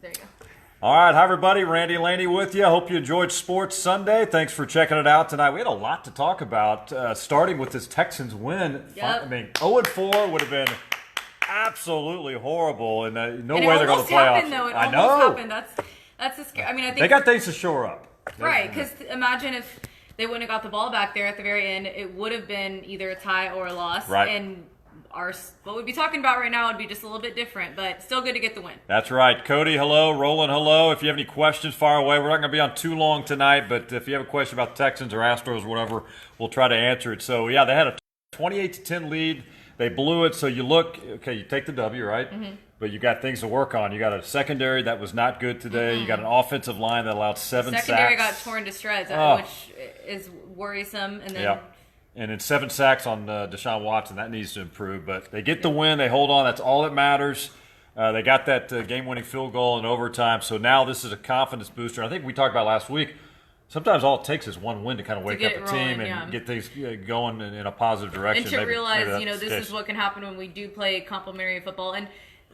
There you go. All right, hi everybody. Randy Laney with you. Hope you enjoyed Sports Sunday. Thanks for checking it out tonight. We had a lot to talk about, starting with this Texans win. Yep. I mean, 0-4 would have been absolutely horrible, and no And way they're going to play off. Though. It I almost know. happened. That's the scary. I mean, I think They got things to shore up. right, because imagine if they wouldn't have got the ball back there at the very end, it would have been either a tie or a loss. Right. And what we'd be talking about right now would be just a little bit different, but still good to get the win. That's right. Cody, hello. Roland, hello. If you have any questions, fire away. We're not going to be on too long tonight, but if you have a question about the Texans or Astros or whatever, we'll try to answer it. So, yeah, they had a 28-10 lead. They blew it. So you look, okay, you take the W, right? Mm-hmm. But you got things to work on. You got a secondary that was not good today. Mm-hmm. You got an offensive line that allowed 7 sacks. Secondary got torn to shreds, which is worrisome. And then. Yeah. And then 7 sacks on Deshaun Watson. That needs to improve. But they get the win. They hold on. That's all that matters. They got that game-winning field goal in overtime. So now this is a confidence booster. I think we talked about last week, sometimes all it takes is one win to kind of wake up a team and get things going in a positive direction. And to realize, this is what can happen when we do play complementary football. And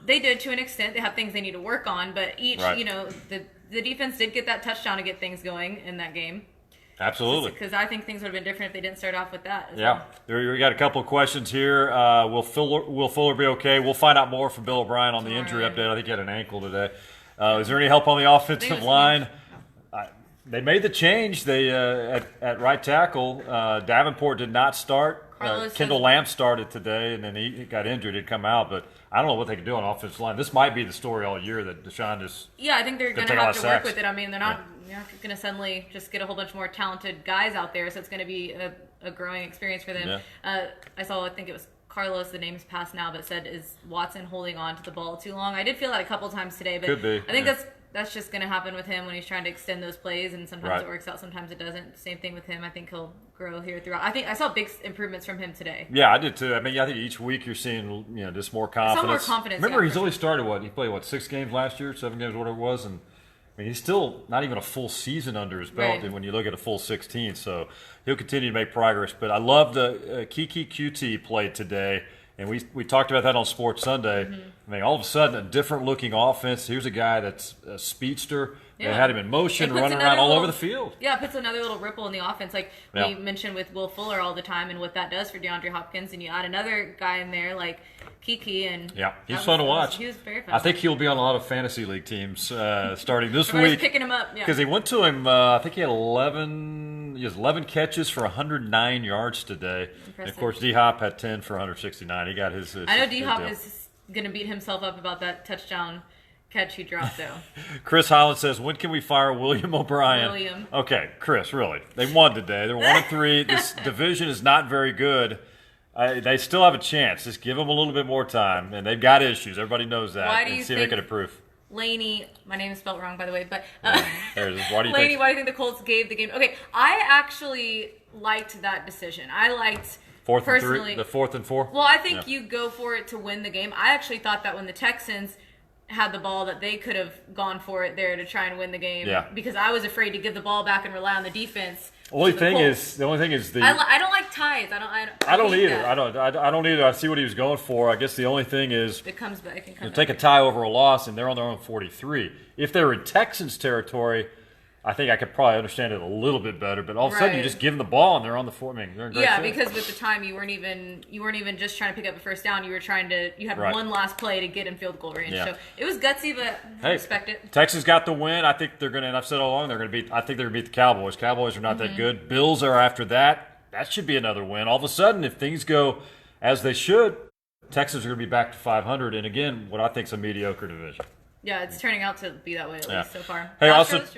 they did to an extent. They have things they need to work on. But each, the defense did get that touchdown to get things going in that game. Absolutely. Because I think things would have been different if they didn't start off with that. Yeah. We got a couple of questions here. Will Fuller be okay? We'll find out more from Bill O'Brien on the injury update. I think he had an ankle today. Is there any help on the offensive line? They made the change. They at right tackle. Davenport did not start. Kendall Lamb started today, and then he got injured. He'd come out, but I don't know what they can do on offensive line. This might be the story all year that Deshaun just. Yeah, I think they're going to have to work with it. I mean, they're not going to suddenly just get a whole bunch more talented guys out there, so it's going to be a growing experience for them. Yeah. I think it was Carlos, the name's passed now, but said, is Watson holding on to the ball too long? I did feel that a couple times today, but could be. I think that's just going to happen with him when he's trying to extend those plays, and sometimes it works out, sometimes it doesn't. Same thing with him. I think he'll grow here throughout. I think I saw big improvements from him today. Yeah, I did too. I mean, I think each week you're seeing just more confidence. Remember, he's only started he played 6 games last year, 7 games, whatever it was, and I mean, he's still not even a full season under his belt when you look at a full 16. So he'll continue to make progress. But I love the Kiki QT played today. And we talked about that on Sports Sunday. Mm-hmm. I mean, all of a sudden, a different-looking offense. Here's a guy that's a speedster. Yeah. They had him in motion, running around all over the field. Yeah, it puts another little ripple in the offense. Like we mentioned with Will Fuller all the time and what that does for DeAndre Hopkins. And you add another guy in there like Kiki. And he's fun to watch. He was very fun. I think he'll be on a lot of fantasy league teams starting this week. Picking him up. Because he went to him, I think he had 11 catches for 109 yards today. And of course, D-Hop had 10 for 169. He got his I know D-Hop is going to beat himself up about that touchdown catch he dropped, though. Chris Holland says, when can we fire William O'Brien? Okay, Chris, really. They won today. They're 1-3. This division is not very good. They still have a chance. Just give them a little bit more time. And they've got issues. Everybody knows that. Why do you see if they can improve. Laney, my name is spelled wrong, by the way, but why do you Laney, why do you think the Colts gave the game? Okay, I actually liked that decision. I liked the 4th and 4? Well, I think you go for it to win the game. I actually thought that when the Texans had the ball that they could have gone for it there to try and win the game because I was afraid to give the ball back and rely on the defense. The only thing is I don't like ties. I don't either. That. I don't either. I see what he was going for. I guess the only thing is it comes back and take a tie over a loss, and they're on their own 43. If they're in Texans territory, I think I could probably understand it a little bit better. But all of a sudden, you just give them the ball, and they're on the 4. I mean, they're in great shape. Because with the time, you weren't even just trying to pick up a first down. You had one last play to get in field goal range. Yeah. So it was gutsy, but I respect it. Texas got the win. I think they're going to. And I've said all along they're going to beat. I think they're going to beat the Cowboys. Cowboys are not that good. Bills are after that. That should be another win. All of a sudden, if things go as they should, Texas are going to be back to 500. And again, what I think is a mediocre division. Yeah, it's turning out to be that way at least so far. Hey, Astros,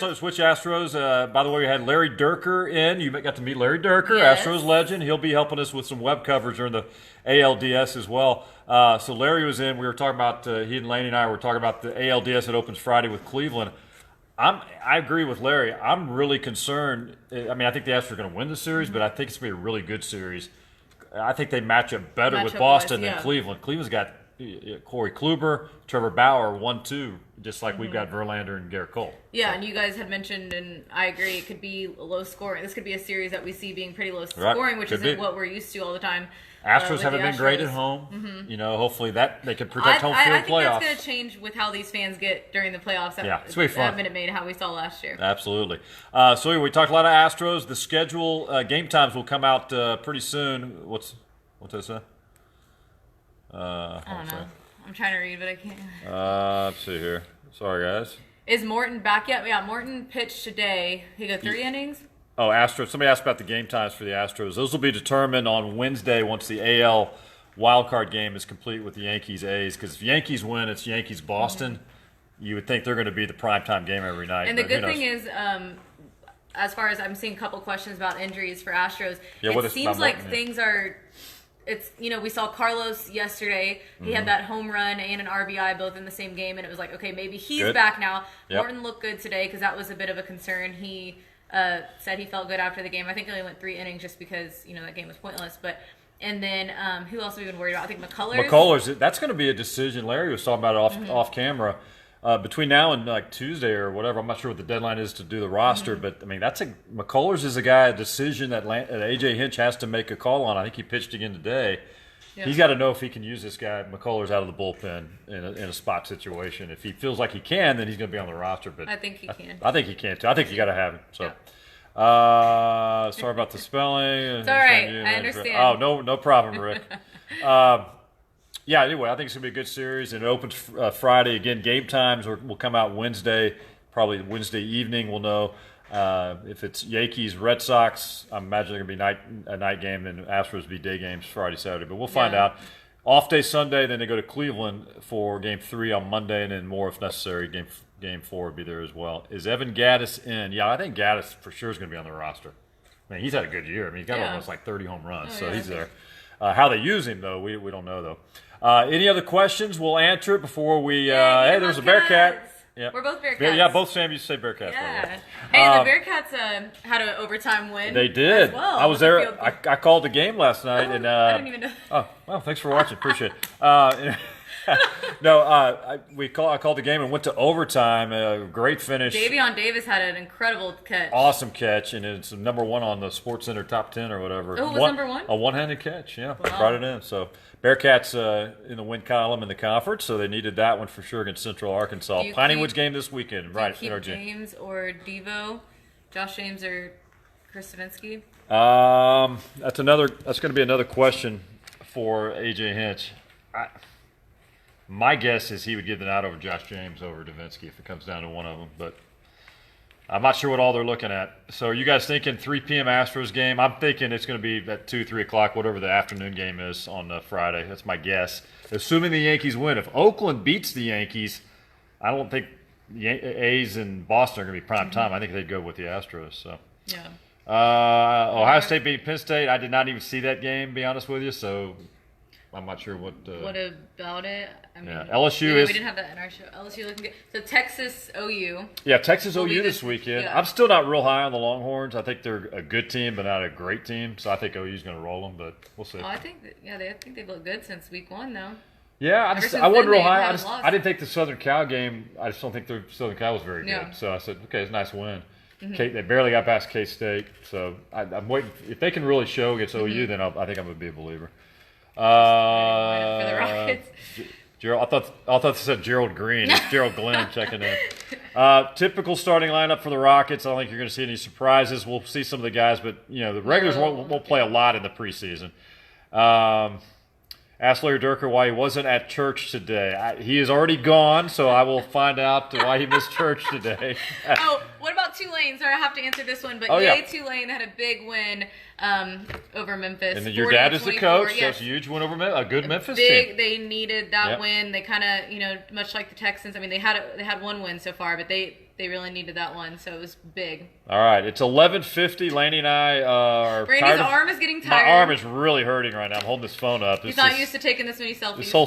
let's switch Astros. By the way, we had Larry Durker in. You got to meet Larry Durker, Astros legend. He'll be helping us with some web coverage during the ALDS as well. So Larry was in. We were talking about, he and Laney and I were talking about the ALDS that opens Friday with Cleveland. I agree with Larry. I'm really concerned. I mean, I think the Astros are going to win the series, but I think it's going to be a really good series. I think they match up better with Boston than Cleveland. Cleveland's got Corey Kluber, Trevor Bauer, 1-2, just like we've got Verlander and Garrett Cole. Yeah, and you guys had mentioned, and I agree, it could be low scoring. This could be a series that we see being pretty low scoring, which isn't what we're used to all the time. Astros haven't been great at home. Mm-hmm. You know, hopefully that they can protect home field I think playoffs. that's going to change with how these fans get during the playoffs. Yeah, it's going to be fun. At Minute Maid, how we saw last year. Absolutely. So anyway, we talked a lot of Astros. The schedule, game times will come out pretty soon. What's that say? I don't know. I'm trying to read, but I can't. Let's see here. Sorry, guys. Is Morton back yet? Yeah, Morton pitched today. He got 3 innings. Oh, Astros. Somebody asked about the game times for the Astros. Those will be determined on Wednesday once the AL wildcard game is complete with the Yankees-A's. Because if Yankees win, it's Yankees-Boston. Mm-hmm. You would think they're going to be the primetime game every night. And the good thing is, as far as I'm seeing a couple questions about injuries for Astros, it seems like things are – it's, you know, we saw Carlos yesterday. He had that home run and an RBI both in the same game, and it was like, okay, maybe he's back now. Yep. Morton looked good today because that was a bit of a concern. He said he felt good after the game. I think he only went 3 innings just because, you know, that game was pointless. But and then who else have we been worried about? I think McCullers. That's going to be a decision. Larry was talking about it off camera. Between now and like Tuesday or whatever, I'm not sure what the deadline is to do the roster, but I mean McCullers is a decision that AJ Hinch has to make a call on. I think he pitched again today. Yeah. He's got to know if he can use this guy McCullers out of the bullpen in a spot situation. If he feels like he can, then he's going to be on the roster. But I think he can. I think he can too. I think you got to have him. So. Sorry about the spelling. It's all right. I understand. Oh, no problem, Rick. Yeah, anyway, I think it's going to be a good series, and it opens Friday. Again, game times will come out Wednesday, probably Wednesday evening. We'll know if it's Yankees, Red Sox. I imagine they're going to be a night game, and Astros will be day games Friday, Saturday. But we'll find out. Off day Sunday, then they go to Cleveland for Game 3 on Monday, and then more if necessary. Game 4 would be there as well. Is Evan Gattis in? Yeah, I think Gattis for sure is going to be on the roster. I mean, he's had a good year. I mean, he's got almost like 30 home runs, so he's there. How they use him, though, we don't know, though. Any other questions? We'll answer it before we. Hey, there's a Bearcat. Yeah. We're both Bearcats. Yeah, both Sam used to say Bearcats. Yeah. Hey, the Bearcats had an overtime win. They did. As well. I was there. I called the game last night, and I didn't even know. Oh, well, thanks for watching. Appreciate it. I called the game and went to overtime. A great finish. Davion Davis had an incredible catch. Awesome catch, and it's number 1 on the SportsCenter top 10 or whatever. Oh, it was number 1? A one-handed catch. Yeah, wow. Brought it in. So Bearcats in the win column in the conference, so they needed that one for sure against Central Arkansas. Piney Woods game this weekend, right? Do you keep James or Devo, Josh James or Chris Stavinsky? That's going to be another question for AJ Hinch. My guess is he would give the nod over Josh James over Davinsky if it comes down to one of them, but I'm not sure what all they're looking at. So are you guys thinking 3 p.m. Astros game? I'm thinking it's going to be at 2, 3 o'clock, whatever the afternoon game is on Friday. That's my guess. Assuming the Yankees win. If Oakland beats the Yankees, I don't think the A's and Boston are going to be prime time. I think they'd go with the Astros. So. Yeah. Ohio State beat Penn State. I did not even see that game, to be honest with you, so I'm not sure what about it? I mean, LSU is. We didn't have that in our show. LSU looking good. So Texas OU. Yeah, Texas OU this weekend. Yeah. I'm still not real high on the Longhorns. I think they're a good team, but not a great team. So I think OU's going to roll them, but we'll see. Oh, I think they've looked good since week 1, though. Yeah, I wasn't real high. I didn't think the Southern Cal game. I just don't think the Southern Cal was very good. So I said, okay, it's a nice win. Mm-hmm. They barely got past K-State, so I'm waiting. If they can really show against OU, then I think I'm going to be a believer. For the Rockets. I thought they said Gerald Green. It's Gerald Glenn checking in. Typical starting lineup for the Rockets. I don't think you're going to see any surprises. We'll see some of the guys, but the regulars won't play a lot in the preseason. Ask Larry Durker why he wasn't at church today. He is already gone, so I will find out why he missed church today. What about Tulane? Sorry, I have to answer this one. But Tulane had a big win over Memphis. And your dad is the coach. Yes. That's a huge win over a good Memphis team. They needed that win. They kind of, much like the Texans. I mean, they had one win so far, but they really needed that one, so it was big. All right, it's 11:50. Laney and I are Randy's arm is getting tired. My arm is really hurting right now. I'm holding this phone up. He's not used to taking this many selfies. This whole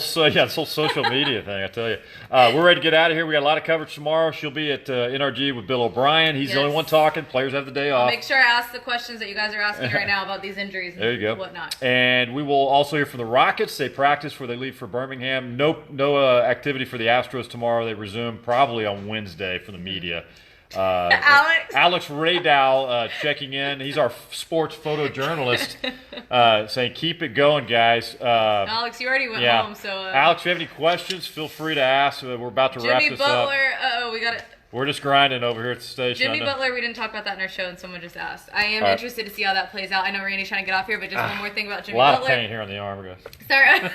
social media thing, I tell you. We're ready to get out of here. We got a lot of coverage tomorrow. She'll be at NRG with Bill O'Brien. He's the only one talking. Players have the day off. I'll make sure I ask the questions that you guys are asking right now about these injuries and whatnot. And we will also hear from the Rockets. They practice before they leave for Birmingham. No activity for the Astros tomorrow. They resume probably on Wednesday for the media. Alex Radow checking in. He's our sports photojournalist, saying, keep it going, guys. Alex, you already went home. So Alex, if you have any questions, feel free to ask. We're about to wrap this up. Jimmy Butler, we got it. We're just grinding over here at the station. Jimmy Butler, we didn't talk about that in our show, and someone just asked. I am interested to see how that plays out. I know Randy's trying to get off here, but just one more thing about Jimmy Butler. A lot of pain here on the arm, guys. Sorry.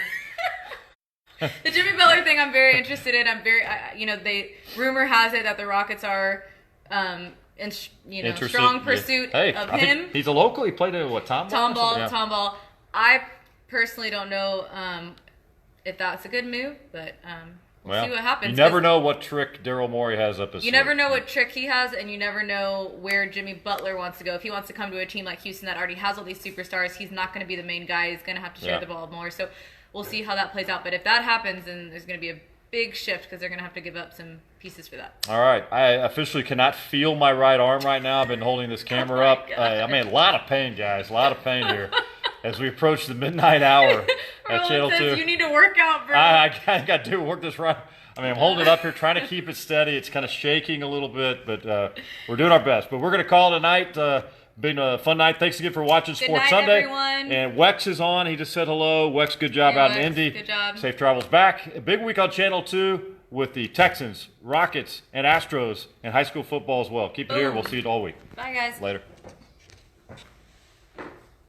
The Jimmy Butler thing, I'm very interested in. Rumor has it that the Rockets are, in strong pursuit of him. He's a local. He played at Tom Ball. I personally don't know if that's a good move, but we'll see what happens. You never know what trick Daryl Morey has up his sleeve. You never know what trick he has, and you never know where Jimmy Butler wants to go. If he wants to come to a team like Houston that already has all these superstars, he's not going to be the main guy. He's going to have to share the ball more. So we'll see how that plays out. But if that happens, then there's going to be a big shift because they're going to have to give up some pieces for that. All right. I officially cannot feel my right arm right now. I've been holding this camera up. I'm in a lot of pain, guys. A lot of pain here as we approach the midnight hour at Channel 2. You need to work out, bro. I got to work this right. I'm holding it up here, trying to keep it steady. It's kind of shaking a little bit, but we're doing our best. But we're going to call it a night. Been a fun night. Thanks again for watching Sports Sunday. Everyone. And Wex is on. He just said hello. Wex, good job out in Indy. Good job. Safe travels back. A big week on Channel 2 with the Texans, Rockets, and Astros, and high school football as well. Keep it here. We'll see you all week. Bye, guys. Later.